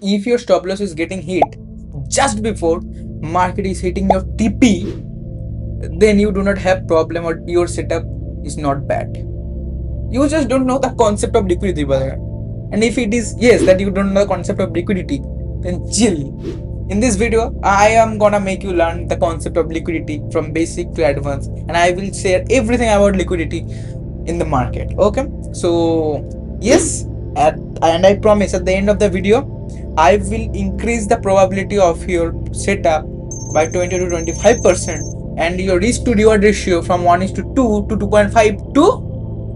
if your stop loss is getting hit just before market is hitting your TP, then you do not have problem or your setup is not bad. You just don't know the concept of liquidity, brother. And if it is yes that you don't know the concept of liquidity, then chill. In this video, I am gonna make you learn the concept of liquidity from basic to advanced, and I will share everything about liquidity in the market. Okay, so yes, and I promise at the end of the video, I will increase the probability of your setup by 20 to 25%, and your risk to reward ratio from 1 is to 2 to 2.5 to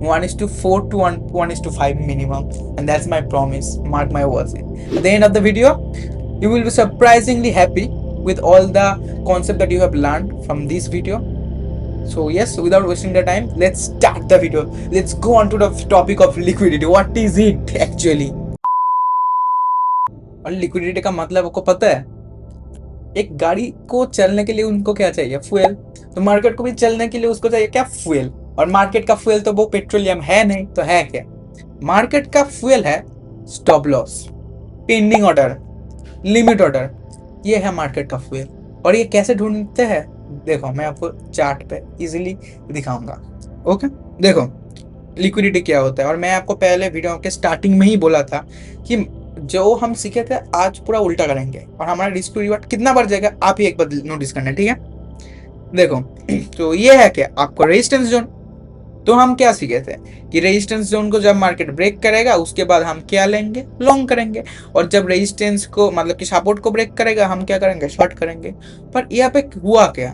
1 is to 4 to 1 is to 5 minimum. And that's my promise. Mark my words. At the end of the video, you will be surprisingly happy with all the concept that you have learned from this video. So yes, without wasting the time, let's start the video. Let's go on to the topic of liquidity. What is it actually? और liquidity का मतलब आपको पता है? एक गाड़ी को चलने के लिए उनको क्या चाहिए? फ्यूल। तो मार्केट को भी चलने के लिए उसको चाहिए क्या? फ्यूल। और मार्केट का फ्यूल तो वो पेट्रोलियम है नहीं, तो है क्या? मार्केट का फ्यूल है stop loss, pending order, limit order. ये है मार्केट का फ्यूल। और ये कैसे ढूंढते हैं? देखो, मैं आपको चार्ट पे इजीली दिखाऊंगा। ओके, देखो लिक्विडिटी क्या होता है। और मैं आपको पहले वीडियो के स्टार्टिंग में ही बोला था कि जो हम सीखे थे आज पूरा उल्टा करेंगे और हमारा रिस्क टू रिवॉर्ड कितना बढ़ जाएगा, आप ही एक बार नोटिस करना, ठीक है? देखो, तो ये है क्या आपको रेजिस्टेंस जोन। तो हम क्या सीखे थे कि रेजिस्टेंस जोन को जब मार्केट ब्रेक करेगा उसके बाद हम क्या लेंगे? लॉन्ग करेंगे। और जब रेजिस्टेंस को मतलब कि सपोर्ट को ब्रेक करेगा हम क्या करेंगे? शॉर्ट करेंगे। पर यहाँ पे हुआ क्या?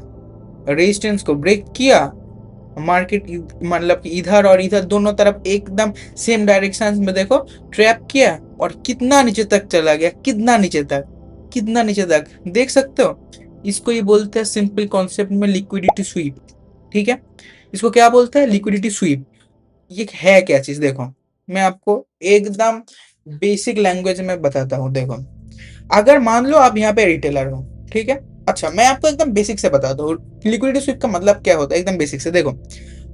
रेजिस्टेंस को ब्रेक किया, मार्केट मतलब कि इधर और इधर दोनों तरफ एकदम सेम डायरेक्शन में देखो ट्रैप किया और कितना नीचे तक चला गया, कितना नीचे तक देख सकते हो। इसको ये बोलते हैं सिंपल कॉन्सेप्ट में लिक्विडिटी स्वीप, ठीक है? इसको क्या बोलते हैं? Liquidity SVEEP. ये है क्या चीज? देखो, मैं आपको एकदम बेसिक लैंग्वेज में बताता हूँ। देखो, अगर मान लो आप यहाँ पे रिटेलर हो, ठीक है? अच्छा, मैं आपको एकदम बेसिक से बताता हूँ लिक्विडिटी स्वीप का मतलब क्या होता है, एकदम बेसिक से। देखो,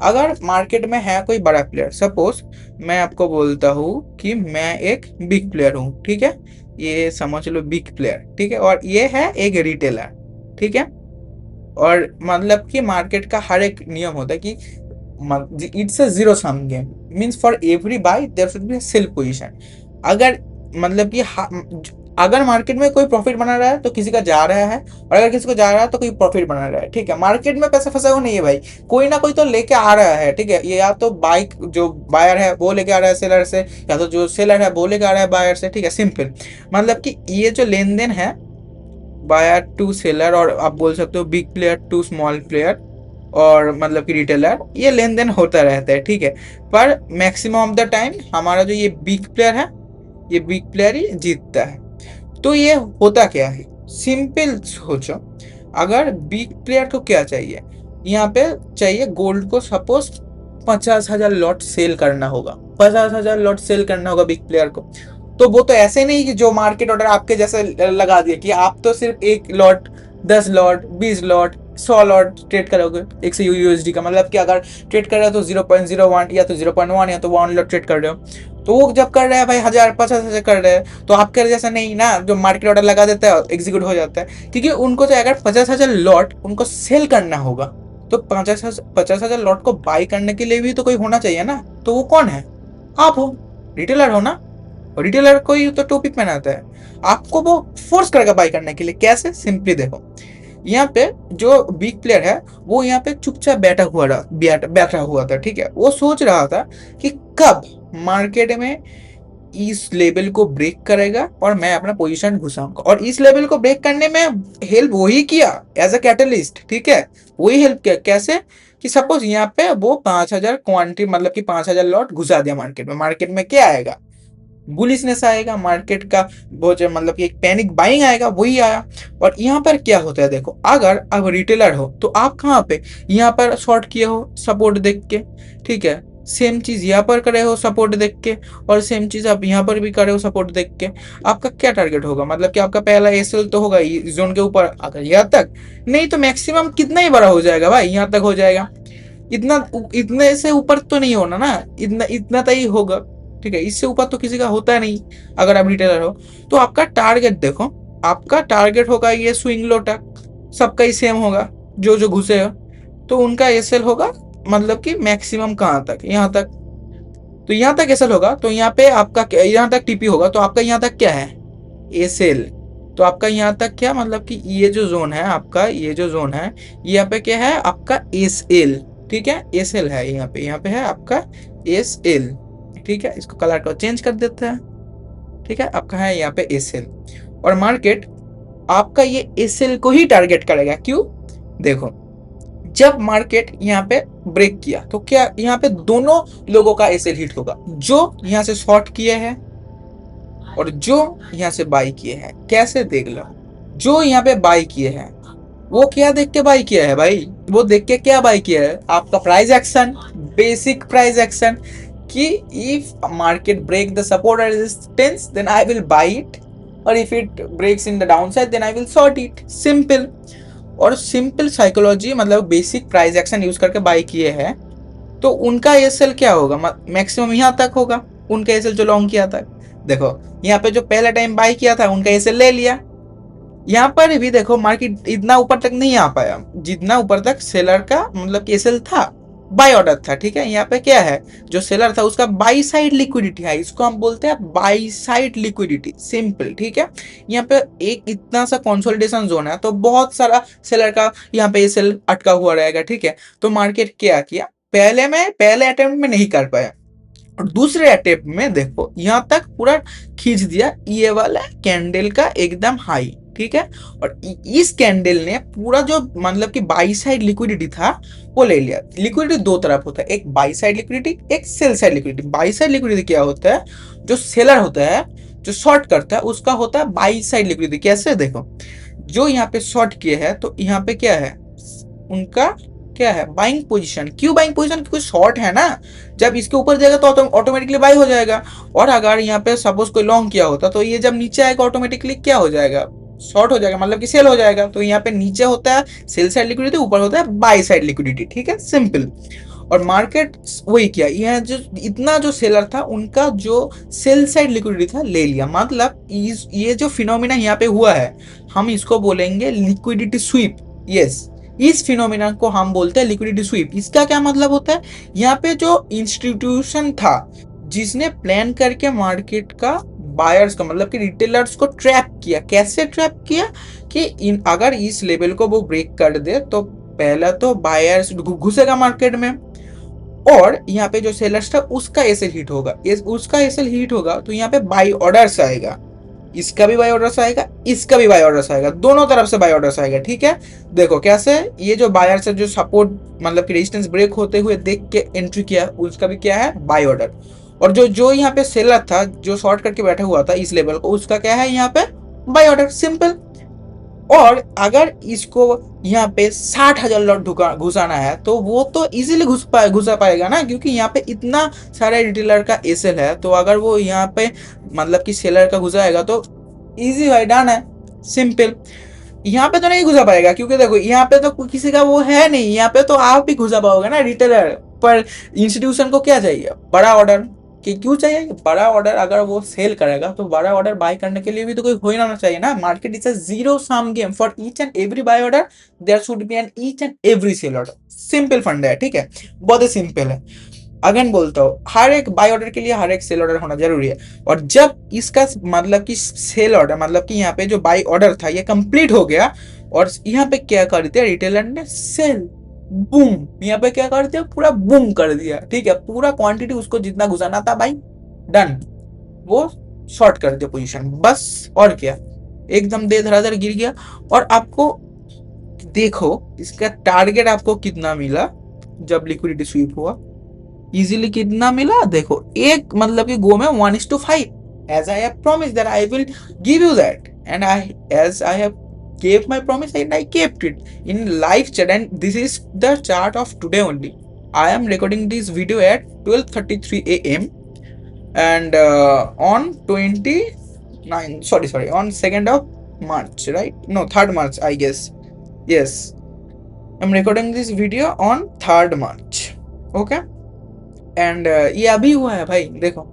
अगर मार्केट में है कोई बड़ा प्लेयर, सपोज मैं आपको बोलता हूँ कि मैं एक बिग प्लेयर हूँ, ठीक है? ये समझ लो बिग प्लेयर, ठीक है? और ये है एक रिटेलर, ठीक है? और मतलब कि मार्केट का हर एक नियम होता है कि it's a zero sum game, means for every buy there should be a sell position. अगर मतलब कि अगर मार्केट में कोई प्रॉफिट बना रहा है तो किसी का जा रहा है, और अगर किसी को जा रहा है तो कोई प्रॉफिट बना रहा है, ठीक है? मार्केट में पैसा फंसा हुआ नहीं है भाई, कोई ना कोई तो लेके आ रहा है, ठीक है? ये या तो बाइक जो बायर है वो लेके आ रहा है सेलर से, या तो जो सेलर है वो लेके आ रहा है बायर से, ठीक है? सिंपल मतलब कि ये जो लेन देन है बायर टू सेलर, और आप बोल सकते हो big player to small player, और मतलब कि रिटेलर, ये लेन देन होता रहता है, ठीक है? पर मैक्सिमम ऑफ द टाइम हमारा जो ये बिग प्लेयर है, ये बिग प्लेयर ही जीतता है। तो ये होता क्या है? सिंपल सोचो, अगर बिग प्लेयर को क्या चाहिए? यहाँ पे चाहिए गोल्ड को सपोज 50,000 लॉट सेल करना होगा, 50,000 लॉट सेल करना होगा बिग प्लेयर को। तो वो तो ऐसे नहीं कि जो मार्केट ऑर्डर आपके जैसे लगा दिया कि आप तो सिर्फ 1 lot, 10 lot, 20 lot, 100 lot trade करोगे एक से यूएसडी का। मतलब कि अगर ट्रेड कर रहे हो तो 0.01 या तो 0.1 या तो 1 लॉट ट्रेड कर रहे हो। तो वो जब कर रहे हैं भाई 1000, 50,000 कर रहे हैं, तो आपके जैसा नहीं ना जो मार्केट ऑर्डर लगा देता है एग्जीक्यूट हो जाता है। क्योंकि उनको तो अगर 50,000 लॉट उनको सेल करना होगा, तो 50,000 लॉट को बाई करने के लिए भी तो कोई होना चाहिए ना। तो वो कौन है? आप हो, रिटेलर हो ना। रिटेलर को ही तो टोपी पहनाता है, आपको वो फोर्स करेगा बाई करने के लिए। कैसे? सिंपली देखो, यहाँ पे जो बिग प्लेयर है वो यहाँ पे चुपचाप बैठा हुआ था, ठीक है? वो सोच रहा था कि कब मार्केट में इस लेवल को ब्रेक करेगा और मैं अपना पोजीशन घुसाऊंगा। और इस लेवल को ब्रेक करने में हेल्प वही किया एज अ कैटलिस्ट, ठीक है? वही हेल्प किया। कैसे? कि सपोज यहाँ पे वो 5,000 क्वांटिटी मतलब कि 5,000 लॉट घुसा दिया मार्केट में। मार्केट में क्या आएगा? बुलिशनेस आएगा, मार्केट का बहुत मतलब कि एक पैनिक बाइंग आएगा, वही आया। और यहाँ पर क्या होता है? देखो, अगर आप रिटेलर हो तो आप कहाँ पे यहाँ पर शॉर्ट किए हो सपोर्ट देख के, ठीक है? सेम चीज यहाँ पर करे हो सपोर्ट देख के, और सेम चीज आप यहाँ पर भी करे हो सपोर्ट देख के। आपका क्या टारगेट होगा? मतलब कि आपका पहला एसएल तो होगा इस जोन के ऊपर, अगर यहाँ तक नहीं तो मैक्सिमम कितना ही बड़ा हो जाएगा भाई, यहाँ तक हो जाएगा। इतना इतने से ऊपर तो नहीं होना ना, इतना इतना तो ही होगा। ठीक है, इससे ऊपर तो किसी का होता नहीं अगर आप रिटेलर हो। तो आपका टारगेट देखो, आपका टारगेट होगा ये स्विंग लो तक, सबका ही सेम होगा, जो जो घुसे हो तो उनका एसएल होगा, मतलब कि मैक्सिमम कहाँ तक, यहाँ तक। तो यहाँ तक एसएल होगा, तो यहाँ पे आपका यहाँ तक टीपी होगा, तो आपका यहाँ तक क्या है, एसएल। तो आपका यहाँ तक क्या, मतलब कि ये जो जोन है आपका, ये जो जोन है यहाँ पे क्या है आपका एसएल। ठीक है, एसएल है यहाँ पे है आपका एसएल। ठीक है, इसको कलर को चेंज कर देते हैं। ठीक है, आपका है यहाँ पे एसएल। और मार्केट आपका ये एसएल को ही टारगेट करेगा। क्यों, देखो जब मार्केट यहाँ पे ब्रेक किया तो क्या यहाँ पे दोनों लोगों का एसएल हिट होगा, जो यहाँ से शॉर्ट किए हैं और जो यहाँ से बाई किए हैं। कैसे देख लो, जो यहाँ पे बाई किए हैं वो क्या देख के बाई किया है भाई, वो देख के क्या बाई किया है, आपका price action, basic price action, कि if market break the support resistance then I will buy it, और if it breaks in the down side then I will short it, simple. और सिंपल साइकोलॉजी मतलब basic price action use करके buy किए हैं, तो उनका SL क्या होगा, मैक्सिमम यहाँ तक होगा उनका एसएल जो लॉन्ग किया था। देखो यहाँ पे जो पहला टाइम बाई किया था उनका एसएल ले लिया। यहाँ पर भी देखो मार्केट इतना ऊपर तक नहीं आ पाया जितना ऊपर तक सेलर का मतलब कि एसएल था, बाई ऑर्डर था। ठीक है, यहाँ पे क्या है, जो सेलर था उसका बाई साइड लिक्विडिटी है, इसको हम बोलते हैं बाई साइड लिक्विडिटी, सिंपल। ठीक है, यहाँ पे एक इतना सा कंसोलिडेशन जोन है, तो बहुत सारा सेलर का यहाँ पे एसएल अटका हुआ रहेगा। ठीक है, तो मार्केट क्या किया, पहले अटेम्प्ट में नहीं कर पाया, और दूसरे अटेम्प्ट में देखो यहाँ तक पूरा खींच दिया ये वाला कैंडल का एकदम हाई। ठीक है, और इस कैंडल ने पूरा जो मतलब कि बाई साइड लिक्विडिटी था वो ले लिया। लिक्विडिटी दो तरफ होता है, एक बाई साइड लिक्विडिटी, एक sell side liquidity. By side liquidity क्या होता है, जो सेलर होता है जो शॉर्ट करता है उसका होता है बाई साइड लिक्विडिटी। कैसे, देखो जो यहाँ पे शॉर्ट किए हैं तो यहाँ पे क्या है उनका, क्या है बाइंग पोजीशन। क्यों बाइंग पोजीशन, क्योंकि शॉर्ट है ना, जब इसके ऊपर जाएगा तो ऑटोमेटिकली बाई हो जाएगा। और अगर यहाँ पे सपोज कोई लॉन्ग किया होता तो ये जब नीचे आएगा ऑटोमेटिकली क्या हो जाएगा, शॉर्ट हो जाएगा, मतलब कि सेल हो जाएगा। तो यहाँ पे नीचे होता है सेल साइड लिक्विडिटी, ऊपर होता है बाई साइड लिक्विडिटी। ठीक है, सिंपल। और मार्केट वही किया, यह जो इतना जो सेलर था उनका जो सेल साइड लिक्विडिटी था ले लिया। मतलब ये जो फिनोमिना यहाँ पे हुआ है हम इसको बोलेंगे लिक्विडिटी स्वीप। यस, इस फिनोमिना को हम बोलते हैं लिक्विडिटी स्वीप। इसका क्या मतलब होता है, यहाँ पे जो इंस्टीट्यूशन था जिसने प्लान करके मार्केट का बायर्स का मतलब कि रिटेलर्स को ट्रैप किया। कैसे ट्रैप किया कि अगर इस लेवल को वो ब्रेक कर दे तो पहला तो बायर्स घुसेगा मार्केट में, और यहाँ पे जो सेलर्स था उसका एसएल हिट होगा, उसका एसएल हिट होगा तो यहाँ पे बाई ऑर्डर्स आएगा, इसका भी बाई ऑर्डर्स आएगा, इसका भी बाई ऑर्डर्स आएगा, दोनों तरफ से बाई ऑर्डर्स आएगा। ठीक है, देखो कैसे ये जो बायर से जो सपोर्ट मतलब कि रेजिस्टेंस ब्रेक होते हुए देख के एंट्री किया उसका भी क्या है बाई ऑर्डर, और जो जो यहाँ पे सेलर था जो शॉर्ट करके बैठा हुआ था इस लेवल को उसका क्या है यहाँ पे बाई ऑर्डर, सिंपल। और अगर इसको यहाँ पे 60,000 लॉट घुसाना है तो वो तो इजीली घुसा पाएगा ना, क्योंकि यहाँ पे इतना सारे रिटेलर का एसएल है। तो अगर वो यहाँ पे मतलब कि सेलर का घुसाएगा तो इजी भाई, डन है, सिंपल। यहाँ पे तो नहीं घुसा पाएगा क्योंकि देखो यहाँ पे तो किसी का वो है नहीं, यहाँ पे तो आप भी घुसा पाओगे ना रिटेलर पर। इंस्टीट्यूशन को क्या चाहिए, बड़ा ऑर्डर। कि क्यों चाहिए बड़ा ऑर्डर, अगर वो सेल करेगा तो बड़ा ऑर्डर बाय करने के लिए भी तो कोई हो ही ना चाहिए ना। Market is a zero sum game, for each and every buy order there should be an each and every sell order. Simple fund है, ठीक है, बहुत ही सिंपल है। अगेन बोलता हूँ हर एक बाय ऑर्डर के लिए हर एक सेल ऑर्डर होना जरूरी है। और जब इसका मतलब कि सेल ऑर्डर मतलब कि यहाँ पे जो बाय ऑर्डर था ये कंप्लीट हो गया, और यहाँ पे क्या कर दिया रिटेलर ने, सेल, बूम, यहाँ पे क्या कर दिया पूरा बूम कर दिया। ठीक है, पूरा क्वांटिटी उसको जितना घुसाना था भाई डन, वो शॉर्ट कर दिया पोजीशन, बस और क्या, एकदम दे धड़ाधड़ गिर गया। और आपको देखो इसका टारगेट आपको कितना मिला जब लिक्विडिटी स्वीप हुआ, इजीली कितना मिला देखो, एक मतलब कि गो में 1:5, as I have promised that I will give you that, and I as I have gave my promise and I kept it in live chat, and this is the chart of today only. I am recording this video at 12:33 a.m. and on 29 sorry on 2nd of March, right? No, 3rd March I guess. Yes, I'm recording this video on 3rd March. Okay, and ये अभी हुआ है भाई, देखो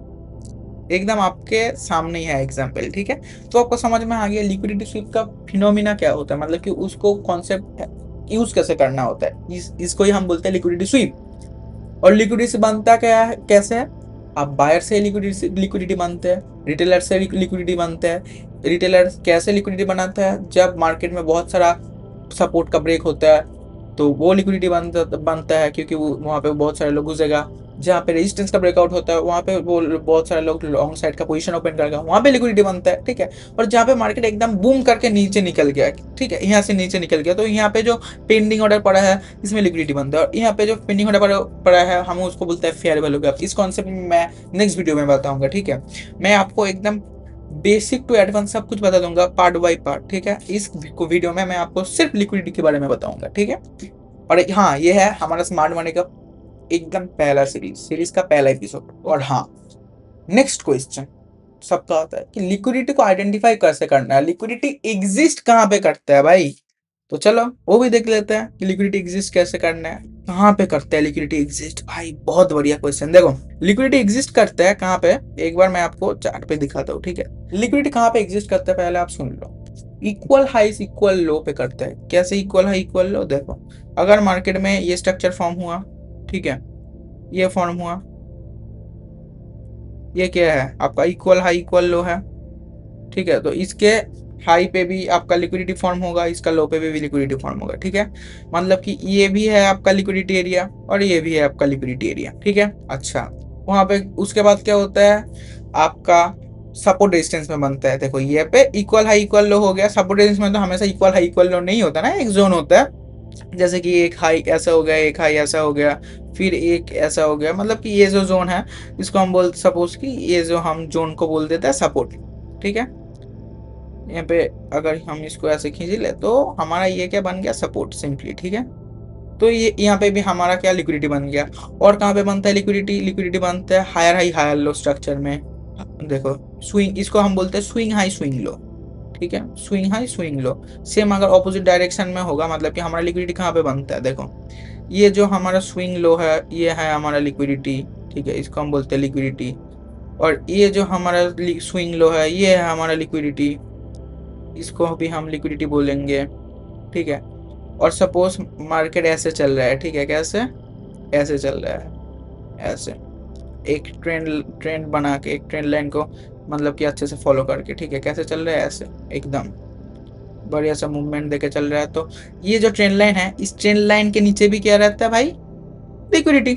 एकदम आपके सामने ही है एग्जाम्पल, ठीक है। तो आपको समझ में आ गया लिक्विडिटी स्वीप का फिनोमिना क्या होता है, मतलब कि उसको कॉन्सेप्ट यूज कैसे करना होता है, इसको ही हम बोलते हैं लिक्विडिटी स्वीप। और लिक्विडिटी से बनता क्या है, कैसे है, आप बायर से लिक्विडिटी बनते हैं, रिटेलर से लिक्विडिटी बनते हैं। रिटेलर कैसे लिक्विडिटी बनाता है, जब मार्केट में बहुत सारा सपोर्ट का ब्रेक होता है तो वो लिक्विडिटी बनता है, क्योंकि वो वहाँ पे बहुत सारे लोग घुसेगा। जहाँ पे रेजिस्टेंस का ब्रेकआउट होता है वहाँ पे वो बहुत सारे लोग लॉन्ग साइड का पोजीशन ओपन करेगा, वहाँ पे लिक्विडिटी बनता है, ठीक है। और जहाँ पे मार्केट एकदम बूम करके नीचे निकल गया, ठीक है, यहाँ से नीचे निकल गया, तो यहाँ पे जो पेंडिंग ऑर्डर पड़ा है इसमें लिक्विडिटी बनता है। और यहाँ पे जो पेंडिंग ऑर्डर पड़ा है हम उसको बोलते हैं फेयर वैल्यू गैप। इस कॉन्सेप्ट में मैं नेक्स्ट वीडियो में बताऊंगा, ठीक है। मैं आपको एकदम बेसिक टू एडवांस सब कुछ बता दूंगा पार्ट बाय पार्ट, ठीक है। इस वीडियो में मैं आपको सिर्फ लिक्विडिटी के बारे में बताऊंगा, ठीक है। और हाँ, ये है हमारा स्मार्ट मनी का एकदम पहला सीरीज का पहला एपिसोड। और हाँ, नेक्स्ट क्वेश्चन सबका आता है कि लिक्विडिटी को आइडेंटिफाई कैसे करना है, लिक्विडिटी एग्जिस्ट कहाँ पे करता है भाई। तो चलो वो भी देख लेते हैं कि लिक्विडिटी एग्जिस्ट कैसे करना है, कहाँ पे करता है लिक्विडिटी एग्जिस्ट। भाई बहुत बढ़िया क्वेश्चन। देखो लिक्विडिटी एग्जिस्ट करता है कहाँ पे, एक बार मैं आपको चार्ट पे दिखाता हूँ, ठीक है। लिक्विडिटी कहाँ पे एग्जिस्ट करता है पहले आप सुन लो। इक्वल हाइस इक्वल लो पे करता है। कैसे इक्वल हाई इक्वल लो, देखो अगर मार्केट में ये स्ट्रक्चर फॉर्म हुआ, ठीक है, ये फॉर्म हुआ, ये क्या है आपका इक्वल हाई इक्वल लो है, ठीक है। तो इसके हाई पे भी आपका लिक्विडिटी फॉर्म होगा, इसका लो पे भी लिक्विडिटी फॉर्म होगा, ठीक है। मतलब कि ये भी है आपका लिक्विडिटी एरिया और ये भी है आपका लिक्विडिटी एरिया, ठीक है। अच्छा, वहां पे उसके बाद क्या होता है, आपका सपोर्ट रेजिस्टेंस में बनता है। देखो ये पे इक्वल हाई इक्वल लो हो गया। सपोर्ट रेजिस्टेंस में तो हमेशा इक्वल हाई इक्वल लो नहीं होता ना, एक जोन होता है। जैसे कि एक हाई ऐसा हो गया, एक हाई ऐसा हो गया, फिर एक ऐसा हो गया। मतलब कि ये जो जोन है इसको हम बोल, सपोज कि ये जो हम जोन को बोल देते हैं सपोर्ट, ठीक है। यहाँ पे अगर हम इसको ऐसे खींच ले तो हमारा ये क्या बन गया, सपोर्ट सिंपली, ठीक है। तो ये यहाँ पे भी हमारा क्या लिक्विडिटी बन गया। और कहाँ पे बनता है लिक्विडिटी, लिक्विडिटी बनता है higher high higher low structure में। देखो स्विंग, इसको हम बोलते हैं स्विंग हाई स्विंग लो, ठीक है, swing high swing low. Same अगर ऑपोजिट डायरेक्शन में होगा, मतलब कि हमारा लिक्विडिटी कहाँ पे बनता है, देखो ये जो हमारा स्विंग लो है ये है हमारा लिक्विडिटी, ठीक है, इसको हम बोलते हैं लिक्विडिटी। और ये जो हमारा स्विंग लो है ये है हमारा लिक्विडिटी, इसको भी हम लिक्विडिटी बोलेंगे, ठीक है। और सपोज मार्केट ऐसे चल रहा है, ठीक है, कैसे ऐसे चल रहा है, ऐसे एक ट्रेंड बना के, एक ट्रेंड लाइन को मतलब कि अच्छे से फॉलो करके, ठीक है, कैसे चल रहा है, ऐसे एकदम बढ़िया सा मूवमेंट देके चल रहा है। तो ये जो ट्रेंड लाइन है, इस ट्रेंड लाइन के नीचे भी क्या रहता है भाई, लिक्विडिटी,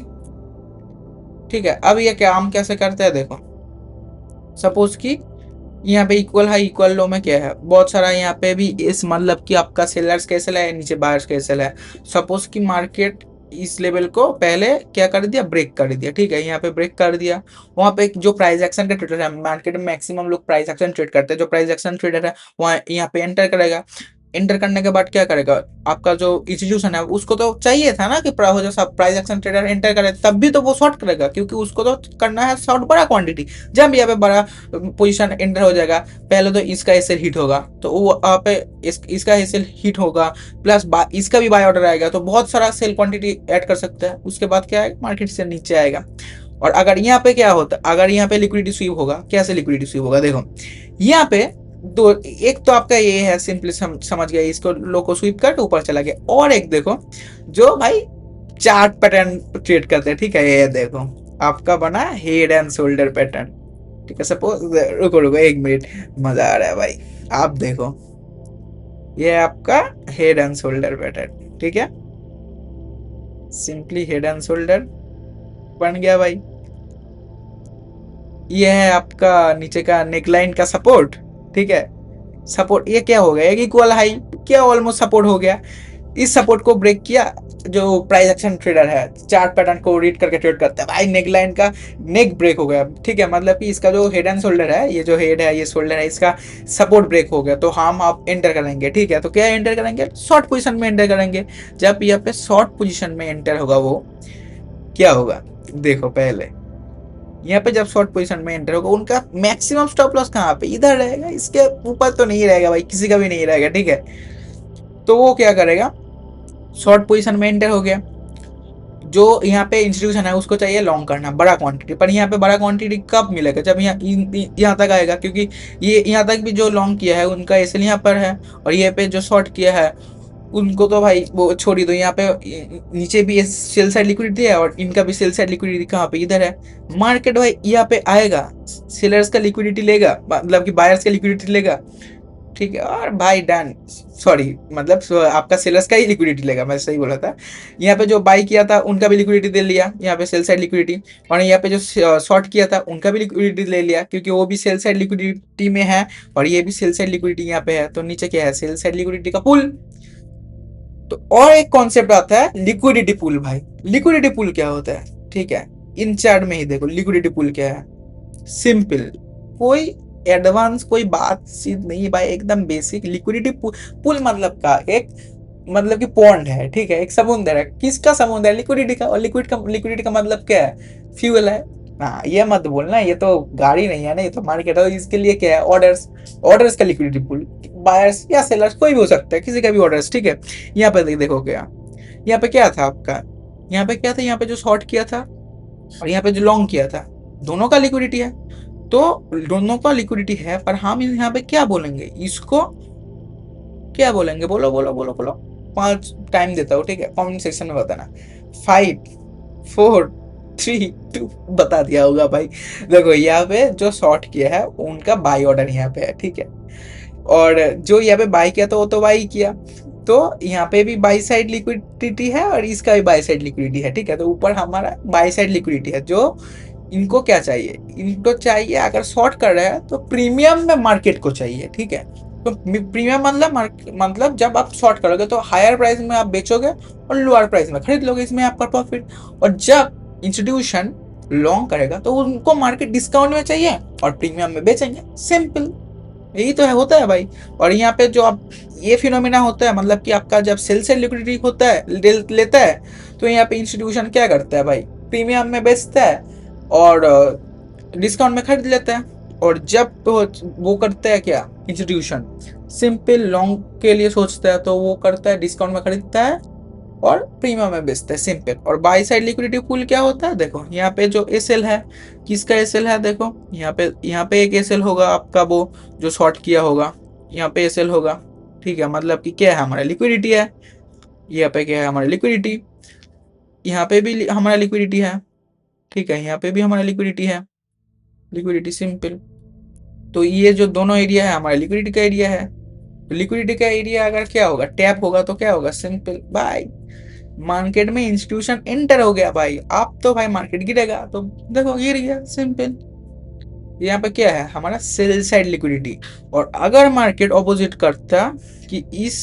ठीक है। अब ये क्या हम कैसे करते हैं, देखो सपोज कि यहाँ पे इक्वल हाई इक्वल लो में क्या है, बहुत सारा यहाँ पे भी इस मतलब कि आपका सेलर्स कैसे है, नीचे बायर्स कैसे है। सपोज कि मार्केट इस लेवल को पहले क्या कर दिया, ब्रेक कर दिया, ठीक है, यहाँ पे ब्रेक कर दिया। वहां पे जो प्राइस एक्शन का ट्रेडर है, मार्केट में मैक्सिमम लोग प्राइस एक्शन ट्रेड करते हैं, जो प्राइस एक्शन ट्रेडर है वहाँ यहाँ पे एंटर करेगा। एंटर करने के बाद क्या करेगा, आपका जो इंस्टीट्यूशन है उसको तो चाहिए था ना कि हो जो सब प्राइस एक्शन ट्रेडर एंटर करे, तब भी तो वो शॉर्ट करेगा, क्योंकि उसको तो करना है शॉर्ट बड़ा क्वांटिटी। जब यहाँ पे बड़ा पोजीशन एंटर हो जाएगा, पहले तो इसका एसएल हिट होगा, तो वो यहाँ पे इसका एसएल हिट होगा, प्लस इसका भी बाय ऑर्डर आएगा, तो बहुत सारा सेल क्वांटिटी ऐड कर सकता है। उसके बाद क्या आएगा, मार्केट से नीचे आएगा। और अगर यहाँ पे क्या होता, अगर यहाँ पे लिक्विडिटी स्वीप होगा, कैसे लिक्विडिटी स्वीप होगा, देखो यहाँ पे दो, एक तो आपका ये है सिंपली समझ गया, इसको लो को स्वीप करके ऊपर चला गया। और एक देखो जो भाई चार्ट पैटर्न ट्रेड करते हैं, ठीक है, ये देखो आपका बना हेड एंड शोल्डर पैटर्न, ठीक है। सपोज रुको रुको एक मिनट, मजा आ रहा है भाई, आप देखो ये आपका हेड एंड शोल्डर पैटर्न, ठीक है, सिंपली हेड एंड शोल्डर बन गया भाई। ये है आपका नीचे का नेकलाइन का सपोर्ट, ठीक है। सपोर्ट ये क्या हो गया, एक इक्वल हाई, क्या ऑलमोस्ट सपोर्ट हो गया। इस सपोर्ट को ब्रेक किया, जो प्राइस एक्शन ट्रेडर है चार्ट पैटर्न को रीड करके ट्रेड करता है भाई, नेक लाइन का नेक ब्रेक हो गया, ठीक है। मतलब कि इसका जो हेड एंड शोल्डर है, ये जो हेड है ये शोल्डर है, इसका सपोर्ट ब्रेक हो गया, तो हम आप एंटर करेंगे, ठीक है। तो क्या एंटर करेंगे, शॉर्ट पोजीशन में एंटर करेंगे। जब यहाँ पे शॉर्ट पोजीशन में एंटर होगा, वो क्या होगा, देखो पहले यहाँ पे जब शॉर्ट पोजीशन में एंटर होगा, उनका मैक्सिमम स्टॉप लॉस कहाँ पे, इधर रहेगा, इसके ऊपर तो नहीं रहेगा भाई, किसी का भी नहीं रहेगा, ठीक है। तो वो क्या करेगा, शॉर्ट पोजीशन में एंटर हो गया, जो यहाँ पे इंस्टीट्यूशन है उसको चाहिए लॉन्ग करना बड़ा क्वांटिटी, पर यहाँ पे बड़ा क्वांटिटी कब मिलेगा, जब यहाँ तक आएगा, क्योंकि ये यहाँ तक भी जो लॉन्ग किया है उनका एसएल यहाँ पर है, और ये पे जो शॉर्ट किया है उनको तो भाई वो छोड़ ही दो। यहाँ पे नीचे भी सेल साइड लिक्विडिटी है और इनका भी सेल साइड लिक्विडिटी कहाँ पे, इधर है। मार्केट भाई यहाँ पे आएगा, सेलर्स का लिक्विडिटी लेगा, मतलब कि बायर्स का लिक्विडिटी लेगा, ठीक है, और भाई डन, सॉरी मतलब आपका सेलर्स का ही लिक्विडिटी लेगा, मैं सही बोला था। यहाँ पे जो बाई किया था उनका भी लिक्विडिटी दे लिया, यहाँ पे सेल साइड लिक्विडिटी, और यहाँ पे जो शॉर्ट किया था उनका भी लिक्विडिटी ले लिया, क्योंकि वो भी सेल साइड लिक्विडिटी में है और ये भी सेल साइड लिक्विडिटी यहाँ पे है, तो नीचे क्या है, सेल साइड लिक्विडिटी का पूल। तो और एक कॉन्सेप्ट आता है लिक्विडिटी पूल। भाई लिक्विडिटी पूल क्या होता है, ठीक है, इन चार्ट में ही देखो लिक्विडिटी पूल क्या है। सिंपल, कोई एडवांस कोई बातचीत नहीं है भाई, एकदम बेसिक। लिक्विडिटी पूल मतलब का एक, मतलब कि पॉन्ड है, ठीक है, एक समुद्र है। किसका समुद्र है, लिक्विडिटी का। और लिक्विडिटी का मतलब क्या है, फ्यूल है। हाँ ये मत बोलना, ये तो गाड़ी नहीं है ना, ये तो मार्केट है। इसके लिए क्या है, ऑर्डर्स, ऑर्डर्स का लिक्विडिटी पूल, बायर्स या सेलर्स कोई भी हो सकता है, किसी का भी ऑर्डर्स, ठीक है। यहाँ पे देखो क्या, यहाँ पे क्या था आपका, यहाँ पे क्या था, यहाँ पे जो शॉर्ट किया था और यहाँ पे जो लॉन्ग किया था, दोनों का लिक्विडिटी है। तो दोनों का लिक्विडिटी है, पर हम यहाँ पे क्या बोलेंगे, इसको क्या बोलेंगे, बोलो बोलो बोलो बोलो। 5 टाइम देता हूँ, ठीक है, कमेंट सेक्शन में बताना। 5 4 3 2, बता दिया होगा भाई। देखो यहाँ पे जो शॉर्ट किया है उनका बाई ऑर्डर यहाँ पे है, ठीक है, और जो यहाँ पे बाई किया तो वो तो बाई किया, तो यहाँ पे भी बाई साइड लिक्विडिटी है और इसका भी बाई साइड लिक्विडिटी है, ठीक है। तो ऊपर हमारा बाई साइड लिक्विडिटी है। जो इनको क्या चाहिए, इनको चाहिए, अगर शॉर्ट कर रहे हैं तो प्रीमियम में मार्केट को चाहिए, ठीक है। तो प्रीमियम मतलब जब आप शॉर्ट करोगे तो हायर प्राइस में आप बेचोगे और लोअर प्राइस में खरीद लोगे, इसमें आपका प्रॉफिट। और जब इंस्टीट्यूशन लॉन्ग करेगा तो उनको मार्केट डिस्काउंट में चाहिए और प्रीमियम में बेचेंगे, सिंपल, यही तो है, होता है भाई। और यहाँ पे जो आप ये फिनोमिना होता है, मतलब कि आपका जब सेल से लिक्विडिटी होता है, लेता है, तो यहाँ पे इंस्टीट्यूशन क्या करता है भाई, प्रीमियम में बेचता है और डिस्काउंट में खरीद लेता है। और जब वो करता है क्या, इंस्टीट्यूशन सिंपल लॉन्ग के लिए सोचता है तो वो करता है डिस्काउंट में खरीदता है और प्रीमियम में बेचता है, सिंपल। और बाई साइड लिक्विडिटी पूल क्या होता है, देखो यहाँ पे जो एसएल है, किसका एसएल है, देखो यहाँ पे एक एसएल होगा आपका, वो जो शॉर्ट किया होगा, यहाँ पे एसएल होगा, ठीक है। मतलब कि क्या है, हमारा लिक्विडिटी है, यहाँ पे क्या है, हमारा लिक्विडिटी, यहाँ पे भी हमारा लिक्विडिटी है, ठीक है, यहाँ पे भी हमारा लिक्विडिटी है, लिक्विडिटी सिंपल। तो ये जो दोनों एरिया है हमारे लिक्विडिटी का एरिया है। तो लिक्विडिटी का एरिया अगर क्या होगा, टैप होगा, तो क्या होगा, सिंपल भाई, मार्केट में इंस्टीट्यूशन एंटर हो गया भाई, आप तो भाई मार्केट गिरेगा, तो देखो गिर गया, सिंपल। यहाँ पे क्या है, हमारा सेल साइड लिक्विडिटी। और अगर मार्केट ऑपोजिट करता कि इस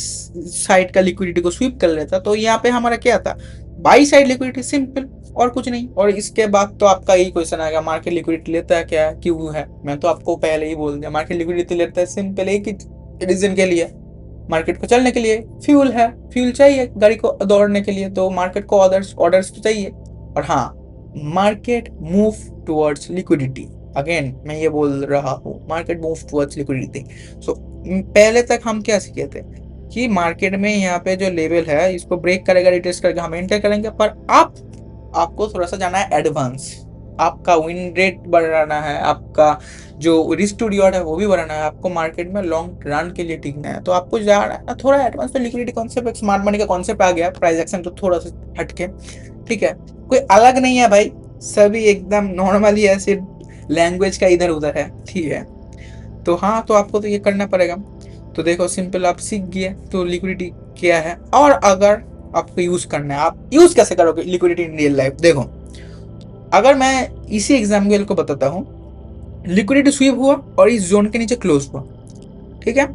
साइड का लिक्विडिटी को स्वीप कर लेता, तो यहाँ पे हमारा क्या था, बाई साइड लिक्विडिटी, सिंपल, और कुछ नहीं। और इसके बाद तो आपका यही क्वेश्चन आएगा, मार्केट लिक्विडिटी लेता है क्या, क्यों है। मैं तो आपको पहले ही बोल दिया, मार्केट लिक्विडिटी लेता है सिंपल एक ही रीजन के लिए, मार्केट को चलने के लिए। फ्यूल है, फ्यूल चाहिए गाड़ी को दौड़ने के लिए, तो मार्केट को ऑर्डर्स ऑर्डर्स तो चाहिए। और हाँ, market move towards liquidity, again मैं ये बोल रहा हूँ, मार्केट मूव टुवर्ड्स लिक्विडिटी। सो पहले तक हम क्या सीखे थे कि मार्केट में यहाँ पे जो लेवल है इसको ब्रेक करेगा, रिटेस्ट करके हम एंटर करेंगे। पर आप आपको थोड़ा सा जाना है एडवांस, आपका विन रेट बढ़ाना है, आपका जो रिस्क टू रिवॉर्ड है वो भी बढ़ाना है, आपको मार्केट में लॉन्ग रन के लिए टिकना है, तो आपको जाना है थोड़ा एडवांस पे। लिक्विडिटी कॉन्सेप्ट, स्मार्ट मनी का कॉन्सेप्ट आ गया, प्राइस एक्शन तो थोड़ा सा हटके, ठीक है, कोई अलग नहीं है भाई, सभी एकदम नॉर्मली ऐसे लैंग्वेज का इधर उधर है, ठीक है। तो हाँ, तो आपको तो ये करना पड़ेगा। तो देखो सिंपल, आप सीख गए तो लिक्विडिटी क्या है, और अगर आपको यूज करना है, आप यूज कैसे करोगे लिक्विडिटी इन रियल लाइफ। देखो अगर मैं इसी एग्जाम्पल को बताता हूँ, लिक्विडिटी स्वीप हुआ और इस जोन के नीचे क्लोज हुआ, ठीक है,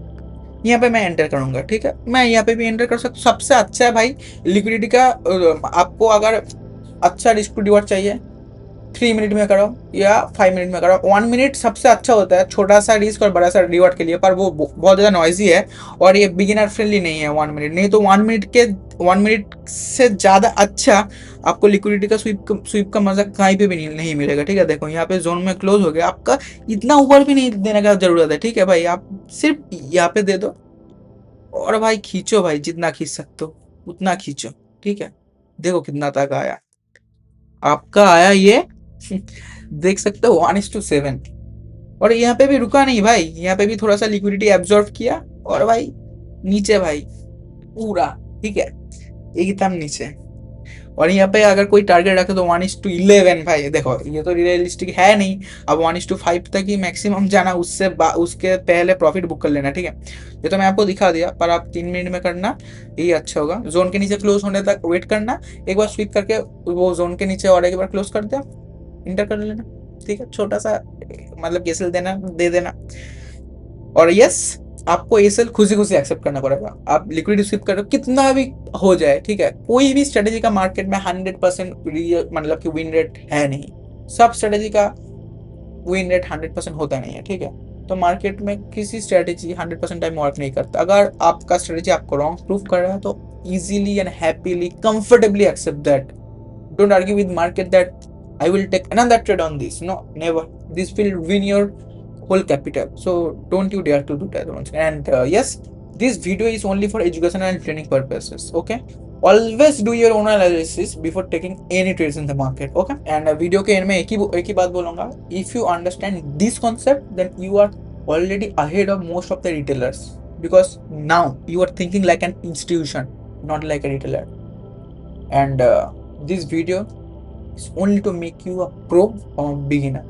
यहाँ पे मैं एंटर करूंगा, ठीक है, मैं यहाँ पे भी एंटर कर सकता हूँ। सबसे अच्छा है भाई लिक्विडिटी का, आपको अगर अच्छा रिस्क टू रिवॉर्ड चाहिए 3 मिनट में करो या 5 मिनट में करो। 1 मिनट सबसे अच्छा होता है छोटा सा रिस्क और बड़ा सा रिवॉर्ड के लिए, पर वो बहुत ज़्यादा नॉइजी है और ये बिगिनर फ्रेंडली नहीं है। 1 मिनट नहीं तो 1 मिनट से ज़्यादा अच्छा आपको लिक्विडिटी का स्वीप का मजा कहीं पे भी नहीं मिलेगा, ठीक है। देखो यहाँ पे जोन में क्लोज हो गया, आपका इतना ऊपर भी नहीं देने का जरूरत है, ठीक है भाई, आप सिर्फ यहाँ पे दे दो और भाई खींचो भाई, जितना खींच सकते हो उतना खींचो, ठीक है। देखो कितना तक आया, आपका आया ये देख सकते हो 1:7। और यहाँ पे भी रुका नहीं भाई, यहाँ पे भी थोड़ा सा लिक्विडिटी एब्जॉर्ब किया और भाई नीचे भाई पूरा, ठीक है, एकदम नीचे। और यहाँ पे अगर कोई टारगेट रखे तो 1:11 भाई, देखो ये तो रियलिस्टिक है नहीं। अब 1:5 तक ही मैक्सिमम जाना, उसके पहले प्रॉफिट बुक कर लेना, ठीक है। ये तो मैं आपको दिखा दिया, पर आप 3 मिनट में करना, यही अच्छा होगा। जोन के नीचे क्लोज होने तक वेट करना, एक बार स्वीप करके वो जोन के नीचे और एक बार क्लोज कर दिया, इंटर कर लेना, ठीक है। छोटा सा मतलब केसल देना, दे देना। और यस, आपको एसएल खुशी खुशी एक्सेप्ट करना पड़ेगा। आप लिक्विडिटी स्विप करो कितना भी हो जाए, ठीक है। कोई भी स्ट्रेटेजी का मार्केट में 100% मतलब कि विन रेट है नहीं। सब स्ट्रेटेजी का विन रेट 100% होता नहीं है, ठीक है। तो मार्केट में किसी स्ट्रेटेजी 100% टाइम वर्क नहीं करता। अगर आपका स्ट्रेटेजी आपको रॉन्ग प्रूव कर रहा है तो easily and happily comfortably accept that. Don't argue with market that I will take another trade on this. No, never. This will win your whole capital. So don't you dare to do that once. And yes, this video is only for education and training purposes. Okay. Always do your own analysis before taking any trades in the market. Okay. And video के end में एक ही बात बोलूँगा. If you understand this concept, then you are already ahead of most of the retailers, because now you are thinking like an institution, not like a retailer. And this video is only to make you a pro or beginner.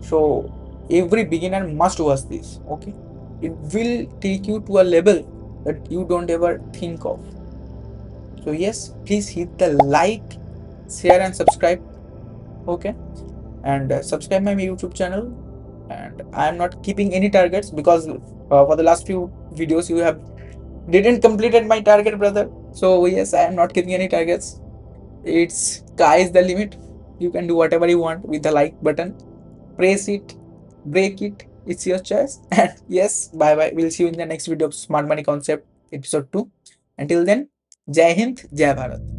So every beginner must watch this, okay. It will take you to a level that you don't ever think of. So yes, please hit the like, share and subscribe, okay. And subscribe my YouTube channel. And I am not keeping any targets, because for the last few videos you have didn't completed my target, brother. So yes, I am not keeping any targets. It's sky is the limit. You can do whatever you want with the like button. Press it, break it, it's your choice. And yes, bye bye, we'll see you in the next video of Smart Money Concept episode 2. Until then, Jai Hind, Jai Bharat.